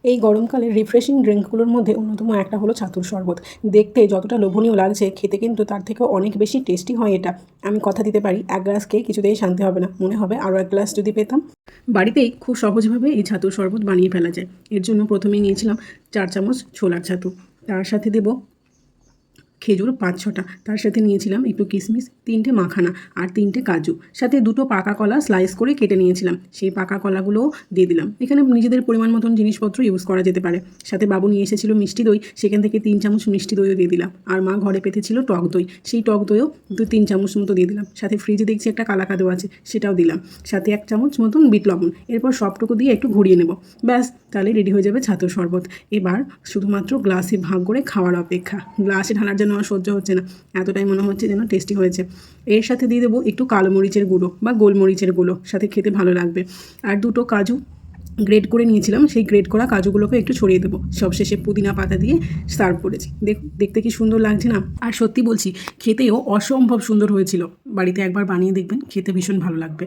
এই গরমকালের রিফ্রেশিং ড্রিঙ্কগুলোর মধ্যে অন্যতম একটা হলো ছাতুর শরবত। দেখতে যতটা লোভনীয় লাগছে, খেতে কিন্তু তার থেকেও অনেক বেশি টেস্টি হয় এটা। আমি কথা দিতে পারি, এক গ্লাস খেয়ে কিছুতেই শান্তি হবে না, মনে হবে আরও এক গ্লাস যদি পেতাম। বাড়িতেই খুব সহজভাবে এই ছাতুর শরবত বানিয়ে ফেলা যায়। এর জন্য প্রথমেই নিয়েছিলাম 4 চামচ ছোলার ছাতু, তার সাথে দেব খেজুর 5-6টা, তার সাথে নিয়েছিলাম একটু কিশমিশ, 3টে মাখানা আর 3টে কাজু, সাথে 2টো পাকা কলা স্লাইস করে কেটে নিয়েছিলাম, সেই পাকা কলাগুলোও দিয়ে দিলাম। এখানে নিজেদের পরিমাণ মতন জিনিসপত্র ইউজ করা যেতে পারে। সাথে বাবু নিয়ে এসেছিলো মিষ্টি দই, সেখান থেকে 3 চামচ মিষ্টি দইও দিয়ে দিলাম। আর মা ঘরে পেতেছিল টক দই, সেই টক দইও 2-3 চামচ মতো দিয়ে দিলাম। সাথে ফ্রিজে দেখছি একটা কালাকাঁদও আছে, সেটাও দিলাম। সাথে 1 চামচ মতন বিট লবণ। এরপর সবটুকু দিয়ে একটু ঘুরিয়ে নেব, ব্যাস তাহলে রেডি হয়ে যাবে ছাতুর শরবত। এবার শুধুমাত্র গ্লাসে ভাগ করে খাওয়ার অপেক্ষা। গ্লাসে ঢালার জন্য আমার সহ্য হচ্ছে না, এতটাই মনে হচ্ছে যেন টেস্টি হয়েছে। এর সাথে দিয়ে দেবো একটু কালো মরিচের গুঁড়ো বা গোলমরিচের গুঁড়ো, সাথে খেতে ভালো লাগবে। আর 2টো কাজু গ্রেট করে নিয়েছিলাম, সেই গ্রেট করা কাজুগুলোকে একটু ছড়িয়ে দেবো। সবশেষে পুদিনা পাতা দিয়ে সার্ভ করেছি। দেখতে কি সুন্দর লাগছে না? আর সত্যি বলছি, খেতেও অসম্ভব সুন্দর হয়েছিল। বাড়িতে একবার বানিয়ে দেখবেন, খেতে ভীষণ ভালো লাগবে।